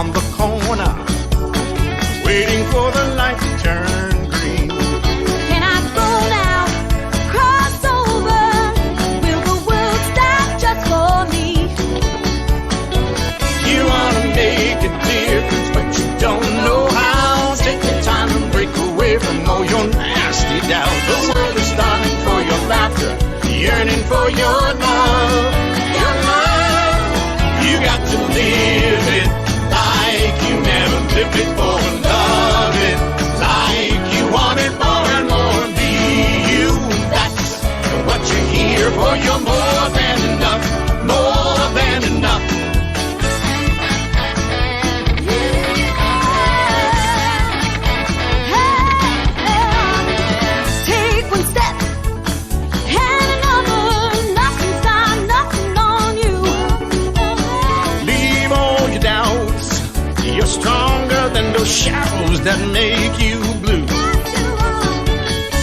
on the corner, waiting for the light to turn green. Can I go now? Cross over? Will the world stop just for me? You wanna make a difference, but you don't know how. Take the time and break away from all your nasty doubts. The world is starting for your laughter, yearning for your love. Your love, you got to live it like you never lived before. Love it like you want it more and more. Be you, that's what you're here for. You're more than enough, more than enough. Take one step and another. Nothing's got nothing on you. Leave all your doubts. You're stronger than those shadows that make you blue.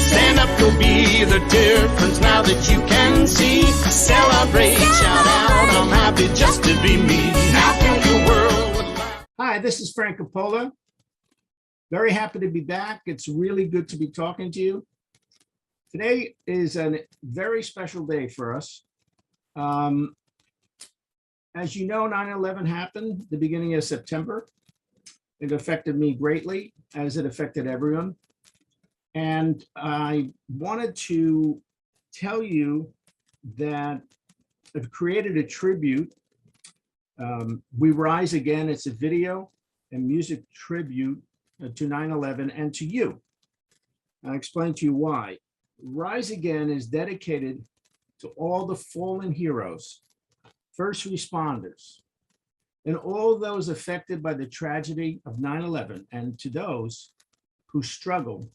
Stand up, you'll be the difference now that you can see. Celebrate, shout out, I'm happy just to be me. Now fill your world with light. Hi, this is Frank Copolla. Very happy to be back. It's really good to be talking to you. Today is a very special day for us. As you know, 9/11 happened the beginning of September. It affected me greatly, as it affected everyone. And I wanted to tell you that I've created a tribute. We Rise Again. It's a video and music tribute to 9/11 and to you. I'll explain to you why. Rise Again is dedicated to all the fallen heroes, first responders, and all those affected by the tragedy of 9/11, and to those who struggle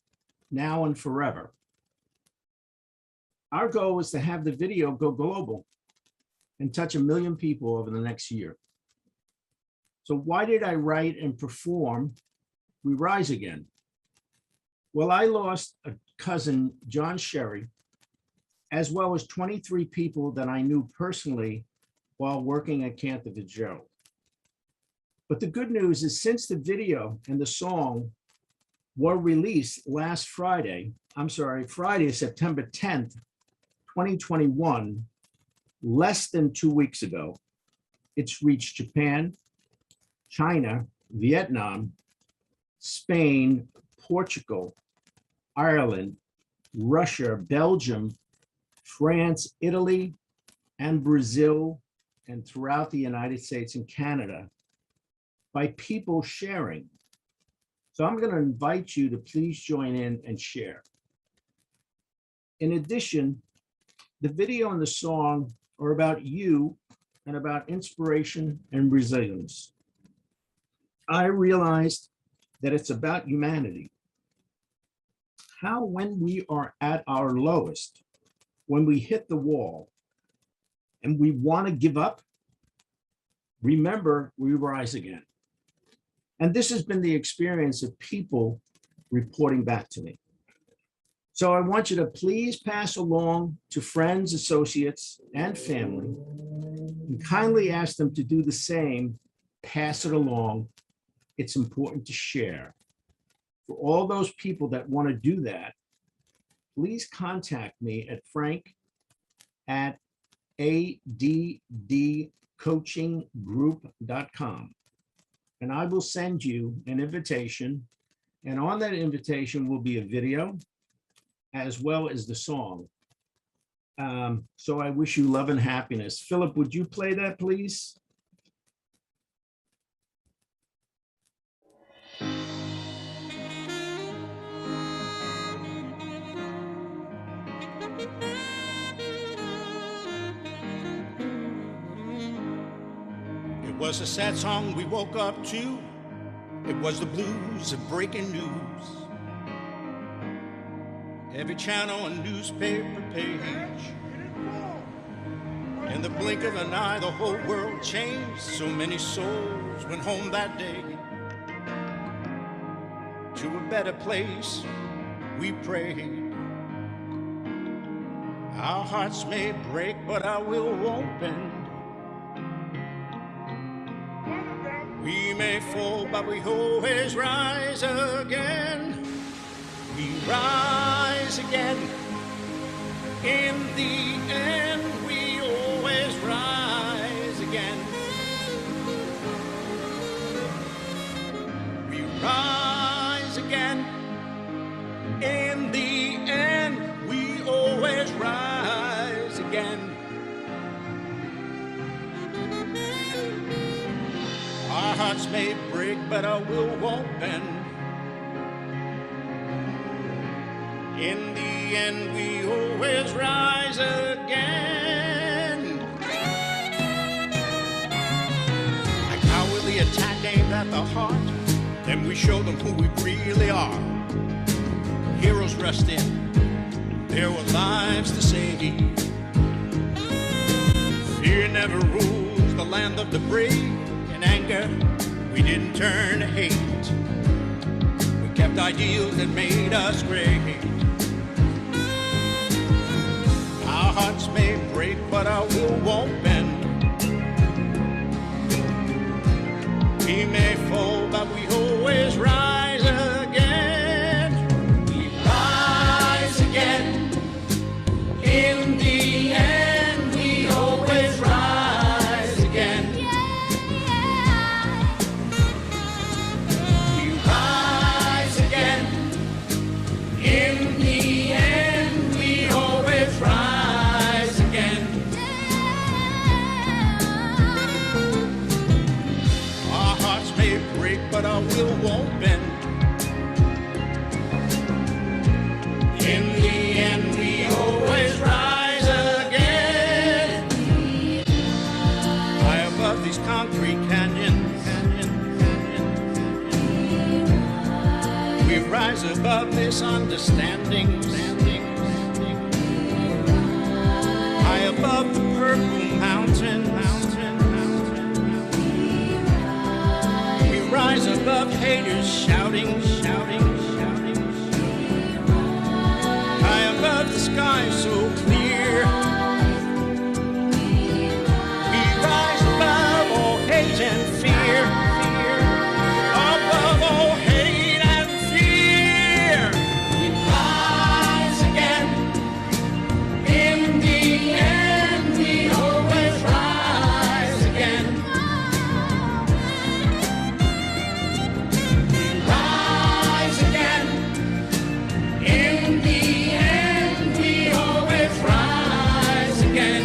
now and forever. Our goal is to have the video go global and touch 1 million people over the next year. So why did I write and perform We Rise Again? Well, I lost a cousin, John Sherry, as well as 23 people that I knew personally while working at Cantor Fitzgerald. But the good news is, since the video and the song were released last Friday, Friday, September 10th, 2021, less than 2 weeks ago, it's reached Japan, China, Vietnam, Spain, Portugal, Ireland, Russia, Belgium, France, Italy, and Brazil, and throughout the United States and Canada, by people sharing. So I'm going to invite you to please join in and share. In addition, the video and the song are about you and about inspiration and resilience. I realized that it's about humanity. How, when we are at our lowest, when we hit the wall and we want to give up, remember, we rise again. And this has been the experience of people reporting back to me. So I want you to please pass along to friends, associates, and family, and kindly ask them to do the same. Pass it along. It's important to share. For all those people that want to do that, please contact me at frank@addcoachinggroup.com. And I will send you an invitation. And on that invitation will be a video as well as the song. So I wish you love and happiness. Philip, would you play that, please? It was a sad song we woke up to. It was the blues of breaking news. Every channel and newspaper page. In the blink of an eye, the whole world changed. So many souls went home that day to a better place. We prayed. Our hearts may break, but our will won't bend. We may fall, but we always rise again. We rise again. In the end, we always rise again. We rise again. In the end, we always rise again. Our hearts may break, but our will won't bend. In the end, we always rise again. A cowardly attack aimed at the heart, then we show them who we really are. Heroes rushed in, there were lives to save. Fear never rules the land of the brave. In anger, we didn't turn to hate. We kept ideals that made us great. Our hearts may break, but our will won't bend. We may fall, but we always rise again. We rise again. In the end, we always rise again. We rise again. In the end, we always rise again. Our hearts may break, but our will won't bend. In the end, we always rise again. High above these concrete canyons, we rise above misunderstandings. High above the purple mountain. We rise above haters shouting. High above the sky so clear. We rise above all hate and fear. Above all hate and fear. We rise again. In the end, we always rise again. We rise again. In the end, we always rise again.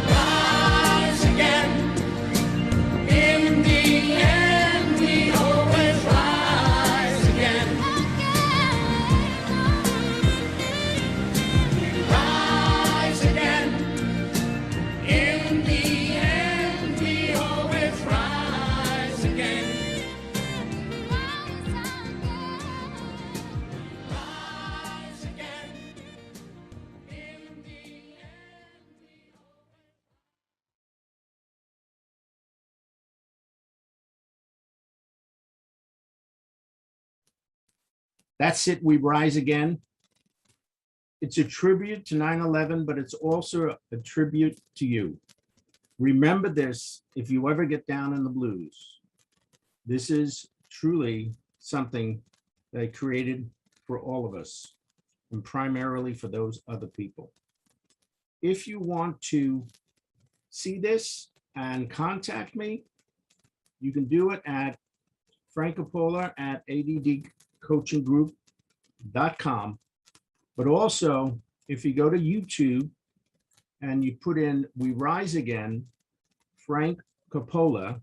Rise again. In the end, we always rise again. Rise again. In the end, we always rise again. Rise again. In the end. That's it. We rise again. It's a tribute to 9/11, but it's also a tribute to you. Remember this if you ever get down in the blues. This is truly something that I created for all of us, and primarily for those other people. If you want to see this and contact me, you can do it at Frank Copolla at addcoachinggroup.com. But also, if you go to YouTube and you put in We Rise Again, Frank Copolla,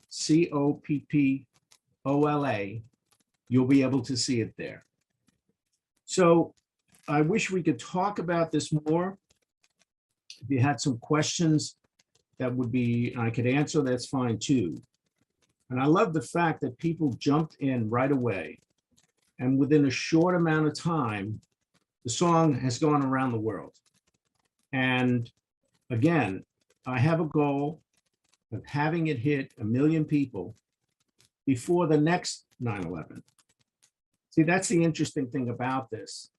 Coppola, you'll be able to see it there. So I wish we could talk about this more. If you had some questions that would be, I could answer, that's fine too. And I love the fact that people jumped in right away. And within a short amount of time, the song has gone around the world. And again, I have a goal of having it hit 1 million people before the next 9/11. See, that's the interesting thing about this.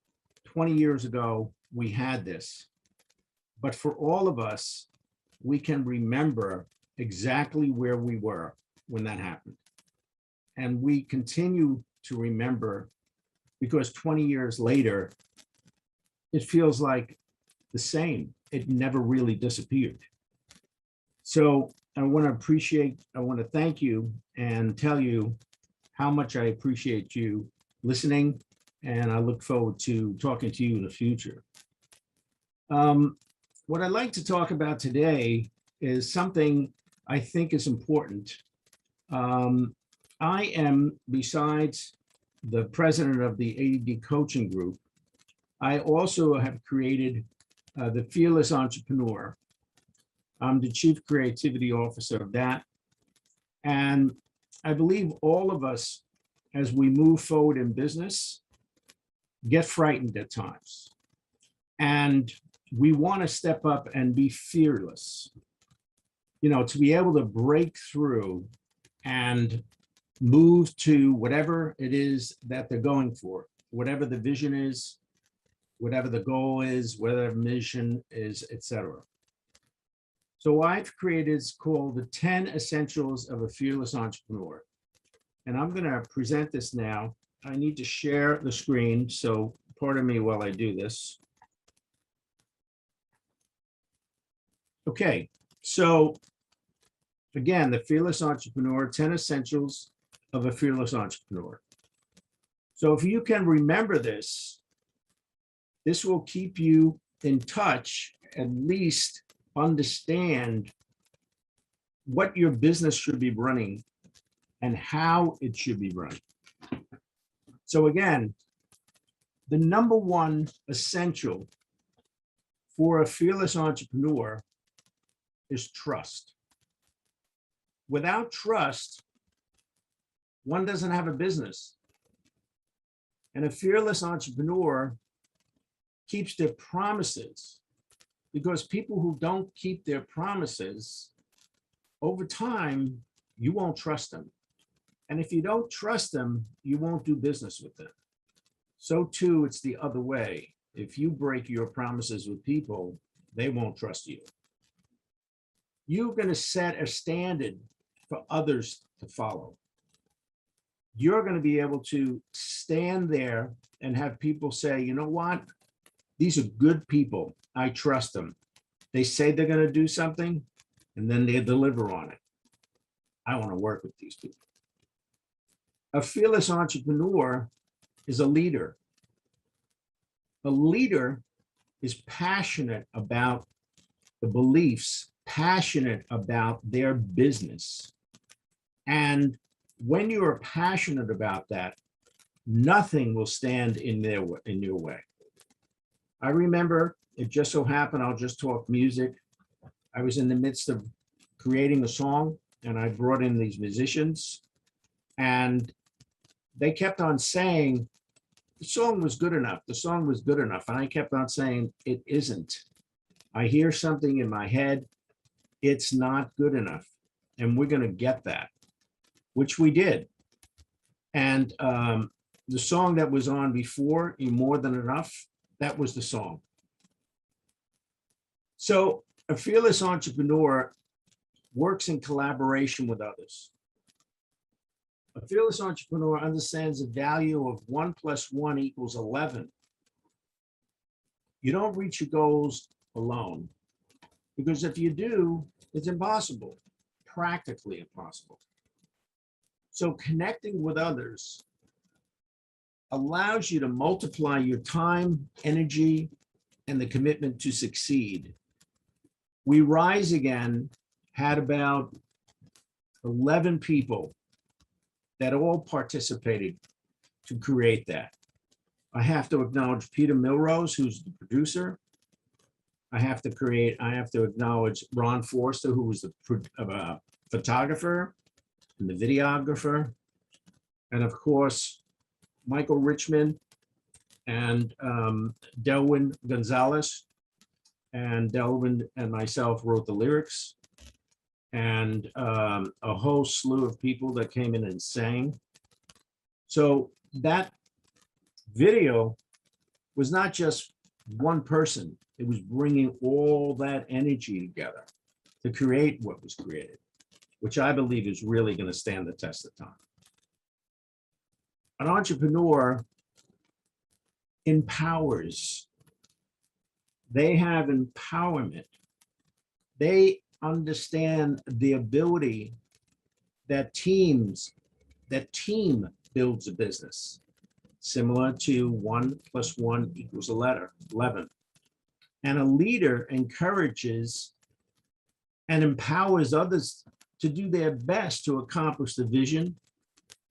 20 years ago, we had this. But for all of us, we can remember exactly where we were when that happened. And we continue to remember because 20 years later, it feels like the same. It never really disappeared. So I want to thank you and tell you how much I appreciate you listening, and I look forward to talking to you in the future. What I'd like to talk about today is something I think is important. I am, besides the president of the ADD coaching group, I also have created the Fearless Entrepreneur. I'm the chief creativity officer of that. And I believe all of us, as we move forward in business, get frightened at times. And we want to step up and be fearless, to be able to break through and move to whatever it is that they're going for, whatever the vision is, whatever the goal is, whatever the mission is, etc. So I've created, it's called the 10 Essentials of a Fearless Entrepreneur. And I'm going to present this now. I need to share the screen, so pardon me while I do this. Okay, so again, the Fearless Entrepreneur, 10 Essentials of a Fearless Entrepreneur. So if you can remember this, this will keep you in touch, at least understand what your business should be running and how it should be run. So again, the number one essential for a fearless entrepreneur is trust. Without trust, one doesn't have a business. And a fearless entrepreneur keeps their promises, because people who don't keep their promises, over time, you won't trust them. And if you don't trust them, you won't do business with them. So too, it's the other way. If you break your promises with people, they won't trust you. You're going to set a standard for others to follow. You're going to be able to stand there and have people say, you know what? These are good people. I trust them. They say they're going to do something, and then they deliver on it. I want to work with these people. A fearless entrepreneur is a leader. A leader is passionate about the beliefs, passionate about their business. And when you are passionate about that, nothing will stand in your way. I remember, it just so happened, I'll just talk music. I was in the midst of creating a song, and I brought in these musicians, and they kept on saying, the song was good enough. The song was good enough. And I kept on saying, it isn't. I hear something in my head. It's not good enough. And we're going to get that, which we did. And the song that was on before, You More Than Enough, that was the song. So a fearless entrepreneur works in collaboration with others. A fearless entrepreneur understands the value of 1 + 1 = 11. You don't reach your goals alone, because if you do, it's impossible, practically impossible. So connecting with others allows you to multiply your time, energy, and the commitment to succeed. We Rise Again had about 11 people that all participated to create that. I have to acknowledge Peter Milrose, who's the producer. I have to acknowledge Ron Forster, who was the photographer and the videographer. And of course, Michael Richmond and Delwyn Gonzalez. And Delwyn and myself wrote the lyrics, and a whole slew of people that came in and sang. So that video was not just one person. It was bringing all that energy together. to create what was created, which I believe is really going to stand the test of time. An entrepreneur empowers. They have empowerment. They understand the ability that team builds a business, similar to 1 + 1 = 11. And a leader encourages and empowers others to do their best to accomplish the vision,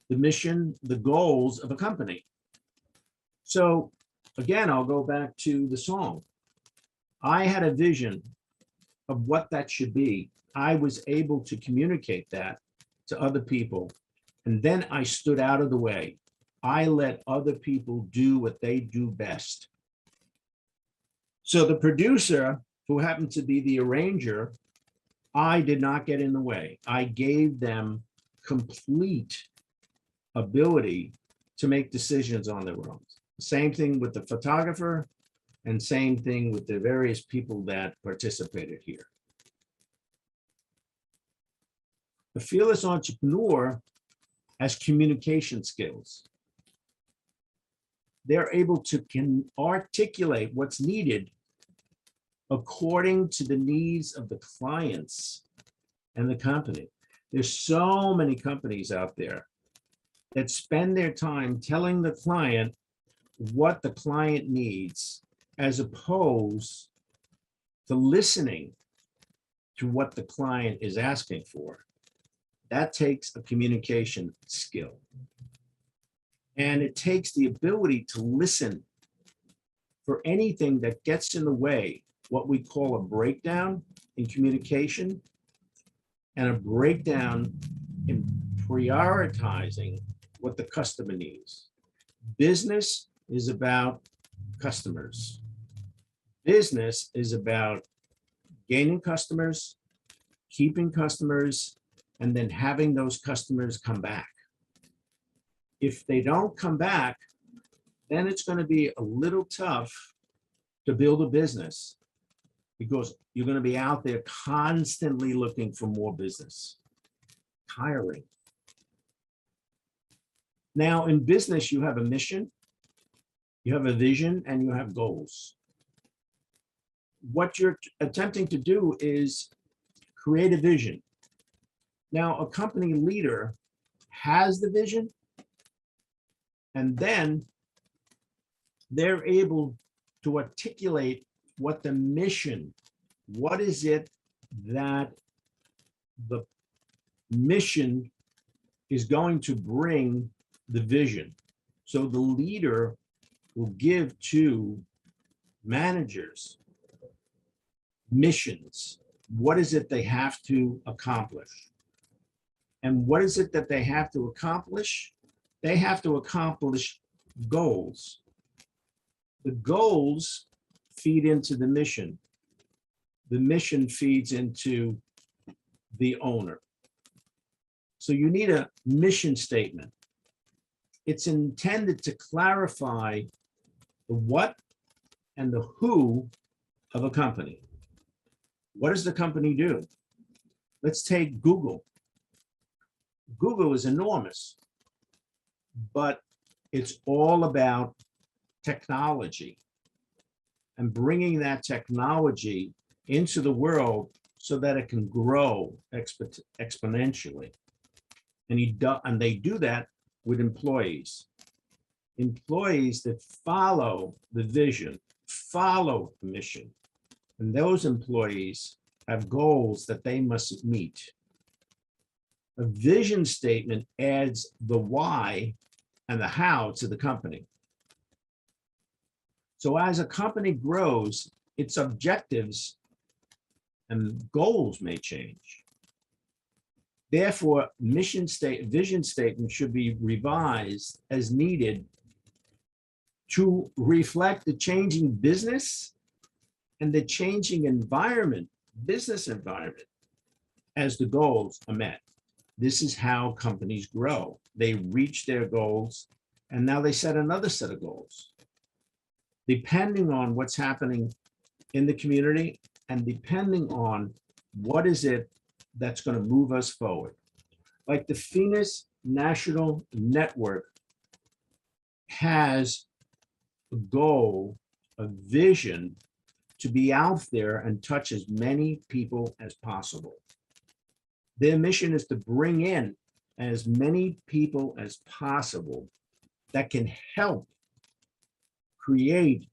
the mission, the goals of a company. So again, I'll go back to the song. I had a vision of what that should be. I was able to communicate that to other people. And then I stood out of the way. I let other people do what they do best. So the producer, who happened to be the arranger, I did not get in the way. I gave them complete ability to make decisions on their own. Same thing with the photographer, and same thing with the various people that participated here. The fearless entrepreneur has communication skills. They're able to articulate what's needed according to the needs of the clients and the company. There's so many companies out there that spend their time telling the client what the client needs, as opposed to listening to what the client is asking for. That takes a communication skill. And it takes the ability to listen for anything that gets in the way, what we call a breakdown in communication and a breakdown in prioritizing what the customer needs. Business is about customers. Business is about gaining customers, keeping customers, and then having those customers come back. If they don't come back, then it's going to be a little tough to build a business, because you're going to be out there constantly looking for more business. Tiring. Now, in business, you have a mission, you have a vision, and you have goals. What you're attempting to do is create a vision. Now, a company leader has the vision, and then they're able to articulate what the mission, what is it that the mission is going to bring the vision. So the leader will give to managers missions. What is it they have to accomplish? And what is it that they have to accomplish? They have to accomplish goals. The goals feed into the mission. The mission feeds into the owner. So you need a mission statement. It's intended to clarify the what and the who of a company. What does the company do? Let's take Google. Google is enormous, but it's all about technology and bringing that technology into the world so that it can grow exponentially. And they do that with employees. Employees that follow the vision, follow the mission. And those employees have goals that they must meet. A vision statement adds the why and the how to the company. So as a company grows, its objectives and goals may change. Therefore, vision statement should be revised as needed to reflect the changing business and the changing environment, business environment, as the goals are met. This is how companies grow. They reach their goals, and now they set another set of goals. Depending on what's happening in the community and depending on What is it that's going to move us forward? Like the Phoenix National Network has a goal, a vision to be out there and touch as many people as possible. Their mission is to bring in as many people as possible that can help create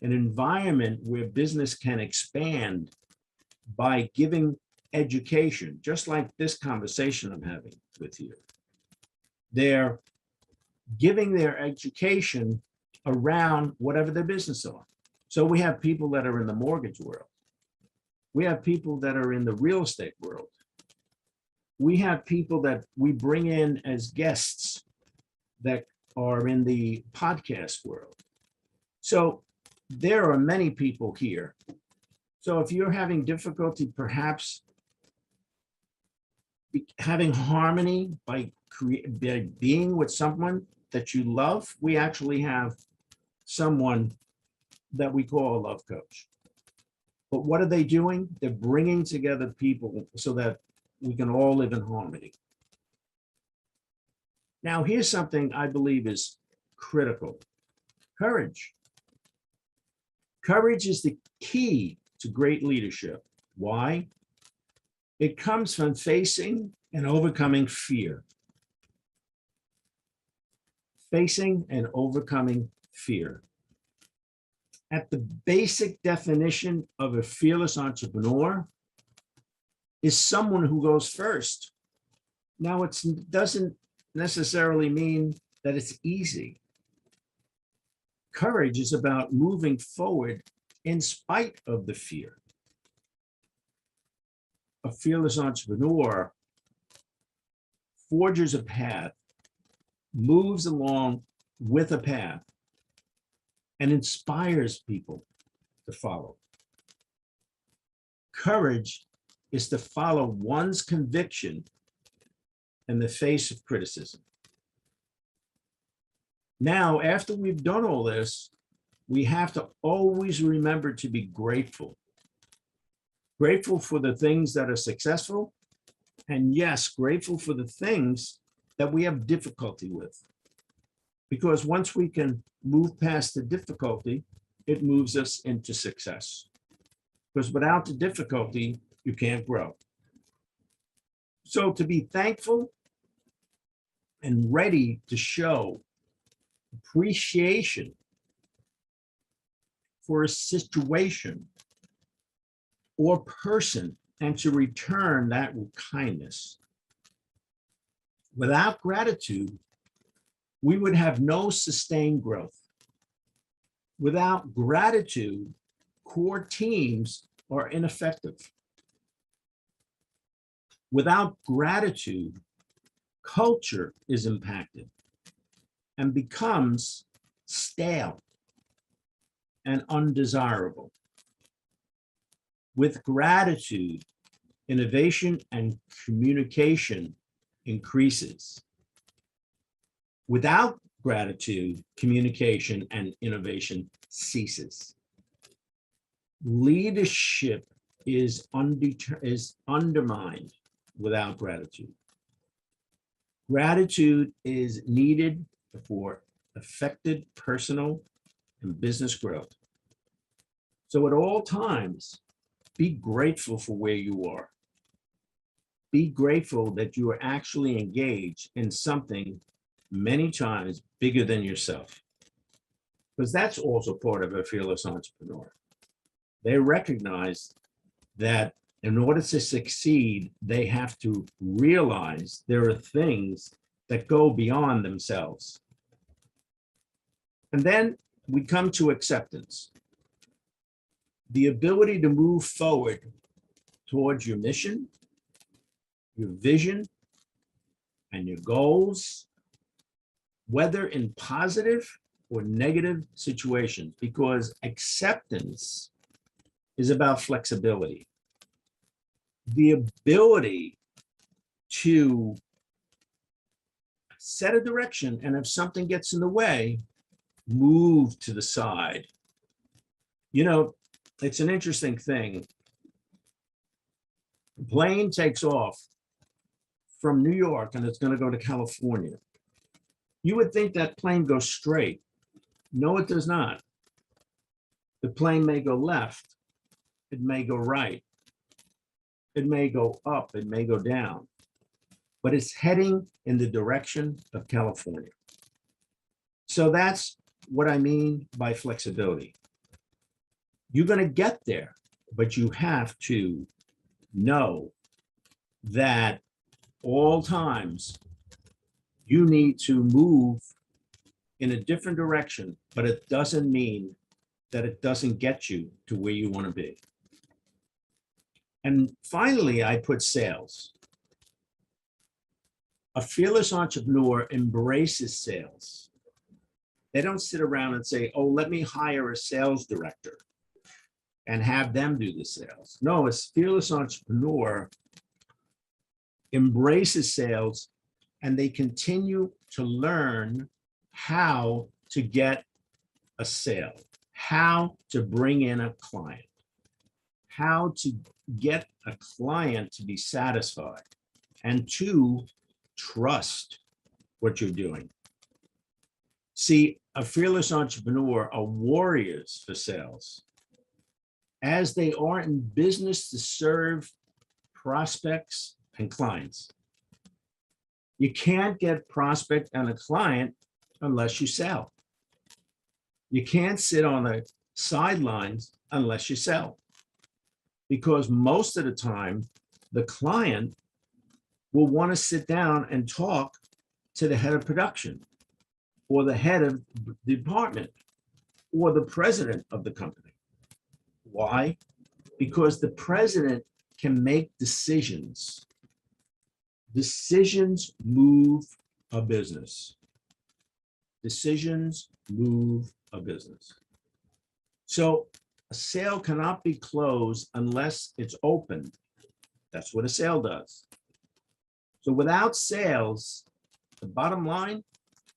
an environment where business can expand by giving education, just like this conversation I'm having with you. They're giving their education around whatever their business are. So we have people that are in the mortgage world. We have people that are in the real estate world. We have people that we bring in as guests that are in the podcast world. So there are many people here. So if you're having difficulty, perhaps having harmony by being with someone that you love, we actually have someone that we call a love coach. But what are they doing? They're bringing together people so that we can all live in harmony. Now, here's something I believe is critical. Courage. Courage is the key to great leadership. Why? It comes from facing and overcoming fear. Facing and overcoming fear. At the basic definition of a fearless entrepreneur is someone who goes first. Now, it doesn't necessarily mean that it's easy. Courage is about moving forward in spite of the fear. A fearless entrepreneur forges a path, moves along with a path, and inspires people to follow. Courage is to follow one's conviction in the face of criticism. Now, after we've done all this, we have to always remember to be grateful. Grateful for the things that are successful, and yes, grateful for the things that we have difficulty with. Because once we can move past the difficulty, it moves us into success. Because without the difficulty, you can't grow. So to be thankful and ready to show appreciation for a situation or person and to return that with kindness. Without gratitude, we would have no sustained growth. Without gratitude, core teams are ineffective. Without gratitude, culture is impacted and becomes stale and undesirable. With gratitude, innovation and communication increases. Without gratitude, communication and innovation ceases. Leadership is undermined without gratitude. Gratitude is needed for effective personal and business growth. So at all times, be grateful for where you are. Be grateful that you are actually engaged in something many times bigger than yourself. Because that's also part of a fearless entrepreneur. They recognize that in order to succeed, they have to realize there are things that go beyond themselves. And then we come to acceptance. The ability to move forward towards your mission, your vision, and your goals, whether in positive or negative situations, because acceptance is about flexibility. The ability to set a direction, and if something gets in the way, move to the side. You know, it's an interesting thing. The plane takes off from New York and it's going to go to California. You would think that plane goes straight. No, it does not. The plane may go left. It may go right. It may go up. It may go down. But it's heading in the direction of California. So that's what I mean by flexibility. You're going to get there, but you have to know that all times you need to move in a different direction, but it doesn't mean that it doesn't get you to where you want to be. And finally, I put sales. A fearless entrepreneur embraces sales. They don't sit around and say, oh, let me hire a sales director and have them do the sales. No, a fearless entrepreneur embraces sales and they continue to learn how to get a sale, how to bring in a client, how to get a client to be satisfied and to trust what you're doing. See, a fearless entrepreneur are warriors for sales, as they are in business to serve prospects and clients. You can't get prospect and a client unless you sell. You can't sit on the sidelines unless you sell. Because most of the time, the client will want to sit down and talk to the head of production or the head of the department or the president of the company. Why? Because the president can make decisions. Decisions move a business. Decisions move a business. So a sale cannot be closed unless it's open. That's what a sale does. So without sales, the bottom line,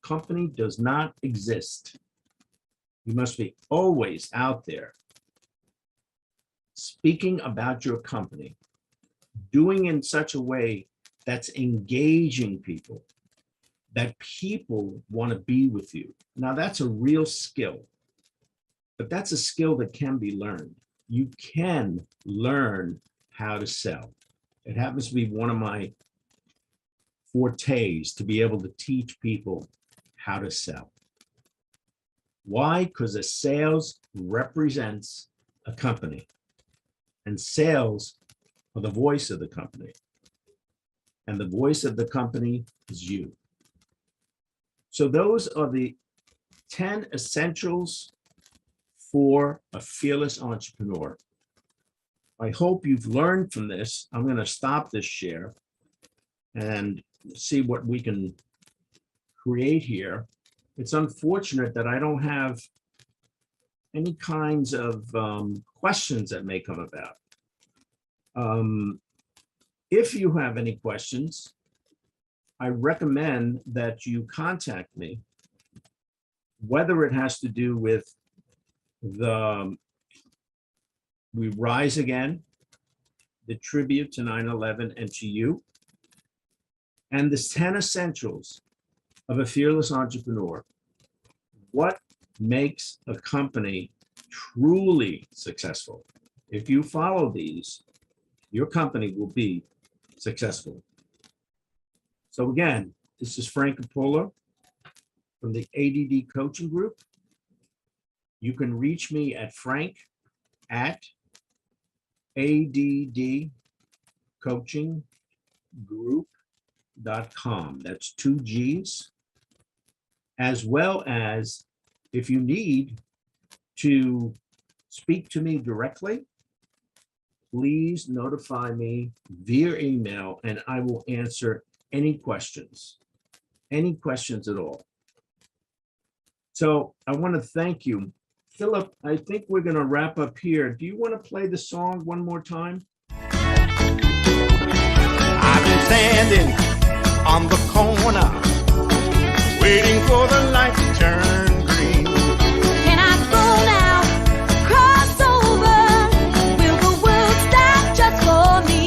company does not exist. You must be always out there speaking about your company, doing in such a way that's engaging people, that people want to be with you. Now that's a real skill, but that's a skill that can be learned. You can learn how to sell. It happens to be one of my fortes, to be able to teach people how to sell. Why? Because a sales represents a company, and sales are the voice of the company, and the voice of the company is you. So those are the 10 essentials for a fearless entrepreneur. I hope you've learned from this. I'm going to stop this share and see what we can create here. It's unfortunate that I don't have any kinds of questions that may come about. If you have any questions, I recommend that you contact me, whether it has to do with the We Rise Again, the tribute to 9/11 and to you, and the 10 essentials of a fearless entrepreneur. What makes a company truly successful? If you follow these, your company will be successful. So again, this is Frank Copolla from the ADD Coaching Group. You can reach me at frank@addcoachinggroup.com. That's 2 G's. As well as if you need to speak to me directly, please notify me via email and I will answer any questions at all. So I want to thank you. Philip, I think we're going to wrap up here. Do you want to play the song one more time? I've been standing on the corner, waiting for the light to turn green. Can I go now? Cross over. Will the world stop just for me?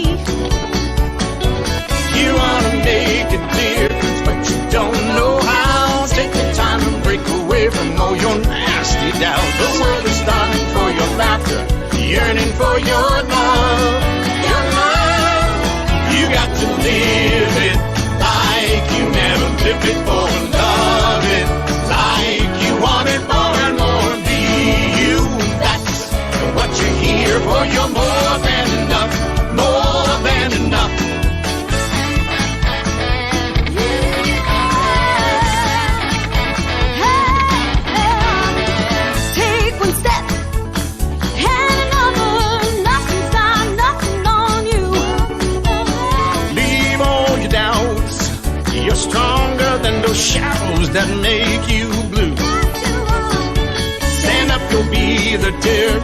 away from all your nasty doubt. The world is starving for your laughter, yearning for your love. Your love, you got to live it like you never lived before. Love it like you want it more and more. Be you, that's what you're here for. You're more than